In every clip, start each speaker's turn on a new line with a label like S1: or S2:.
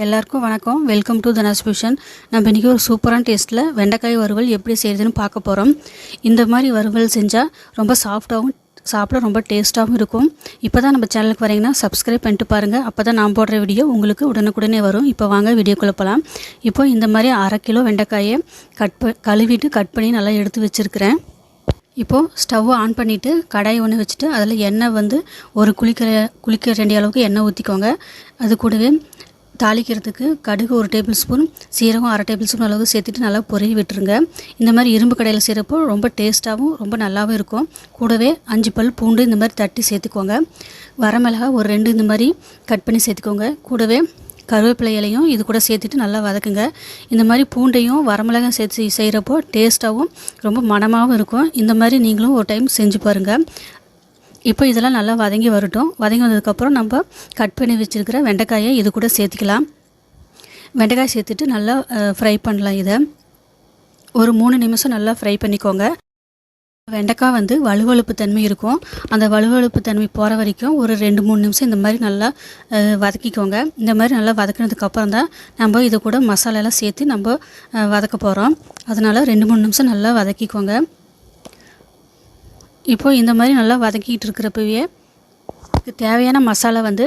S1: எல்லாருக்கும் வணக்கம். Welcome to Dhana's fusion. நம்ம இன்றைக்கி ஒரு சூப்பரான டேஸ்ட்டில் வெண்டைக்காய் வறுவல் எப்படி செய்கிறதுன்னு பார்க்க போகிறோம். இந்த மாதிரி வறுவல் செஞ்சால் ரொம்ப சாஃப்டாகவும் சாப்பிட ரொம்ப டேஸ்ட்டாகவும் இருக்கும். இப்போ தான் நம்ம சேனலுக்கு வரீங்கன்னா சப்ஸ்கிரைப் பண்ணிட்டு பாருங்கள். அப்போ தான் நான் போடுற வீடியோ உங்களுக்கு உடனுக்குடனே வரும். இப்போ வாங்க வீடியோக்குள்ளே போகலாம். இப்போ இந்த மாதிரி 1/2 கிலோ வெண்டைக்காயை கழுவிட்டு கட் பண்ணி நல்லா எடுத்து வச்சுருக்கிறேன். இப்போது ஸ்டவ்வை ஆன் பண்ணிவிட்டு கடாய் ஒன்று வச்சுட்டு அதில் எண்ணெய் வந்து ஒரு குளிக்க வேண்டிய அளவுக்கு எண்ணெய் ஊற்றிக்கோங்க. அது கூடவே தாளிக்கிறதுக்கு கடுகு 1 டேபிள் ஸ்பூன், சீரகம் 1/2 டேபிள் ஸ்பூன் அளவுக்கு சேர்த்துட்டு நல்லா பொரிய விட்டுருங்க. இந்த மாதிரி இரும்பு கடையில் செய்கிறப்போ ரொம்ப டேஸ்ட்டாகவும் ரொம்ப நல்லாவும் இருக்கும். கூடவே 5 பல் பூண்டு இந்த மாதிரி தட்டி சேர்த்துக்கோங்க. வரமிளகாய் ஒரு 2 இந்த மாதிரி கட் பண்ணி சேர்த்துக்கோங்க. கூடவே கருவேப்பிலை இலையும் இது கூட சேர்த்துட்டு நல்லா வதக்குங்க. இந்த மாதிரி பூண்டையும் வரமிளகாயும் சேர்த்து செய்கிறப்போ டேஸ்ட்டாகவும் ரொம்ப மணமாகவும் இருக்கும். இந்த மாதிரி நீங்களும் ஒரு டைம் செஞ்சு பாருங்கள். இப்போ இதெல்லாம் நல்லா வதங்கி வரட்டும். வதங்கி வந்ததுக்கப்புறம் நம்ம கட் பண்ணி வச்சுருக்கிற வெண்டைக்காயை இது கூட சேர்த்துக்கலாம். வெண்டைக்காய் சேர்த்துட்டு நல்லா ஃப்ரை பண்ணலாம். இதை ஒரு 3 நிமிஷம் நல்லா ஃப்ரை பண்ணிக்கோங்க. வெண்டைக்காய் வந்து வழுவழுப்பு தன்மை இருக்கும். அந்த வழுவழுப்பு தன்மை போகிற வரைக்கும் ஒரு 2-3 நிமிஷம் இந்த மாதிரி நல்லா வதக்கிக்கோங்க. இந்த மாதிரி நல்லா வதக்கினதுக்கப்புறம் தான் நம்ம இது கூட மசாலாலாம் சேர்த்து நம்ம வதக்க போகிறோம். அதனால் 2-3 நிமிஷம் நல்லா வதக்கிக்கோங்க. இப்போது இந்த மாதிரி நல்லா வதக்கிட்டு இருக்கிறப்பவே தேவையான மசாலா வந்து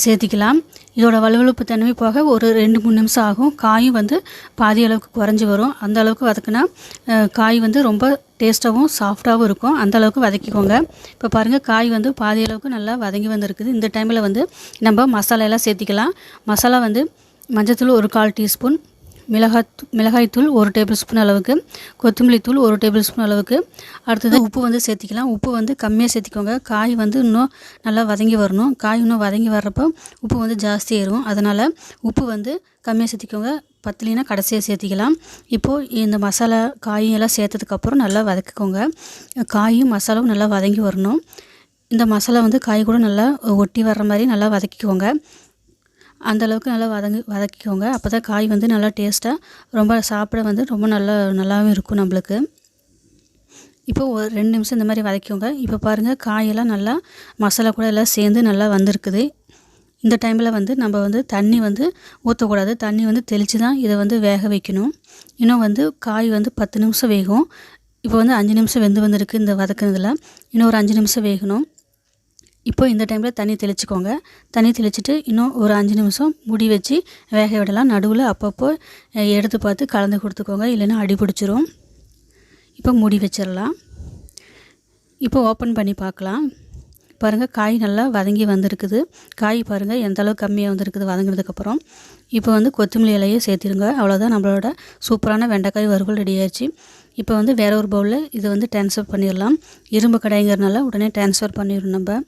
S1: சேர்த்திக்கலாம். இதோட வழுவழுப்பு தன்மை போக ஒரு 2-3 நிமிஷம் ஆகும். காயும் வந்து பாதி அளவுக்கு குறைஞ்சி வரும். அந்த அளவுக்கு வதக்குனா காய் வந்து ரொம்ப டேஸ்ட்டாகவும் சாஃப்டாகவும் இருக்கும். அந்த அளவுக்கு வதக்கிக்கோங்க. இப்போ பாருங்கள், காய் வந்து பாதி அளவுக்கு நல்லா வதங்கி வந்திருக்குது. இந்த டைமில் வந்து நம்ம மசாலையெல்லாம் சேர்த்திக்கலாம். மசாலா வந்து மஞ்சள்தூள் 1/4 டீஸ்பூன், மிளகாய்த்தூள் 1 டேபிள் ஸ்பூன் அளவுக்கு, கொத்தமல்லி தூள் 1 டேபிள் ஸ்பூன் அளவுக்கு. அடுத்தது உப்பு வந்து சேர்த்திக்கலாம். உப்பு வந்து கம்மியாக சேர்த்திக்கோங்க. காய் வந்து இன்னும் நல்லா வதங்கி வரணும். காய் இன்னும் வதங்கி வர்றப்போ உப்பு வந்து ஜாஸ்தி ஏறும். அதனால் உப்பு வந்து கம்மியாக சேர்த்திக்கோங்க. பத்தலைனா கடைசியாக சேர்த்திக்கலாம். இப்போது இந்த மசாலா காயெல்லாம் சேர்த்ததுக்கப்புறம் நல்லா வதக்கிக்கோங்க. காயும் மசாலாவும் நல்லா வதங்கி வரணும். இந்த மசாலா வந்து காய் கூட நல்லா ஒட்டி வர்ற மாதிரி நல்லா வதக்கிக்கோங்க. அந்தளவுக்கு நல்லா வதக்கிக்கோங்க. அப்போ தான் காய் வந்து நல்லா டேஸ்ட்டாக ரொம்ப சாப்பிட வந்து ரொம்ப நல்லாவும் இருக்கும் நம்மளுக்கு. இப்போ ஒரு 2 நிமிஷம் இந்த மாதிரி வதக்கிக்கோங்க. இப்போ பாருங்கள், காயெல்லாம் நல்லா மசாலா கூட எல்லாம் சேர்ந்து நல்லா வந்திருக்குது. இந்த டைமில் வந்து நம்ம வந்து தண்ணி வந்து ஊற்றக்கூடாது. தண்ணி வந்து தெளித்து தான் இதை வந்து வேக வைக்கணும். இன்னும் வந்து காய் வந்து 10 நிமிஷம் வேகும். இப்போ வந்து 5 நிமிஷம் வந்திருக்கு இந்த வதக்குனதில். இன்னும் ஒரு 5 நிமிஷம் வேகணும். இப்போ இந்த டைமில் தண்ணி தெளிச்சிக்கோங்க. தண்ணி தெளிச்சிட்டு இன்னும் ஒரு 5 நிமிஷம் மூடி வச்சு வேக விடலாம். நடுவில் அப்பப்போ எடுத்து பார்த்து கலந்து கொடுத்துக்கோங்க, இல்லைன்னா அடி பிடிச்சிரும். இப்போ மூடி வச்சிடலாம். இப்போ ஓப்பன் பண்ணி பார்க்கலாம். பாருங்கள், காய் நல்லா வதங்கி வந்திருக்குது. காய் பாருங்கள் எந்த அளவுக்கு கம்மியாக வந்திருக்குது வதங்கினதுக்கப்புறம். இப்போ வந்து கொத்தமல்லி இலையை சேர்த்திருங்க. அவ்வளோதான், நம்மளோட சூப்பரான வெண்டைக்காய் வறுவல் ரெடி ஆயிடுச்சு. இப்போ வந்து வேற ஒரு பவுலில் இதை வந்து ட்ரான்ஸ்ஃபர் பண்ணிடலாம். இரும்பு கடாய்ங்கிறனால உடனே ட்ரான்ஸ்ஃபர் பண்ணிடணும் நம்ம.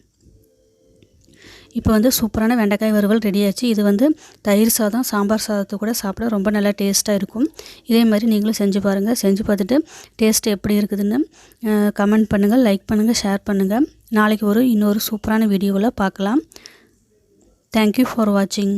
S1: இப்போ வந்து சூப்பரான வெண்டைக்காய் வறுவல் ரெடி ஆச்சு. இது வந்து தயிர் சாதம், சாம்பார் சாதத்தை கூட சாப்பிட ரொம்ப நல்லா டேஸ்ட்டாக இருக்கும். இதே மாதிரி நீங்களும் செஞ்சு பாருங்கள். செஞ்சு பார்த்துட்டு டேஸ்ட் எப்படி இருக்குதுன்னு கமெண்ட் பண்ணுங்கள், லைக் பண்ணுங்கள், ஷேர் பண்ணுங்கள். நாளைக்கு இன்னொரு சூப்பரான வீடியோவில் பார்க்கலாம். தேங்க்யூ ஃபார் வாட்சிங்.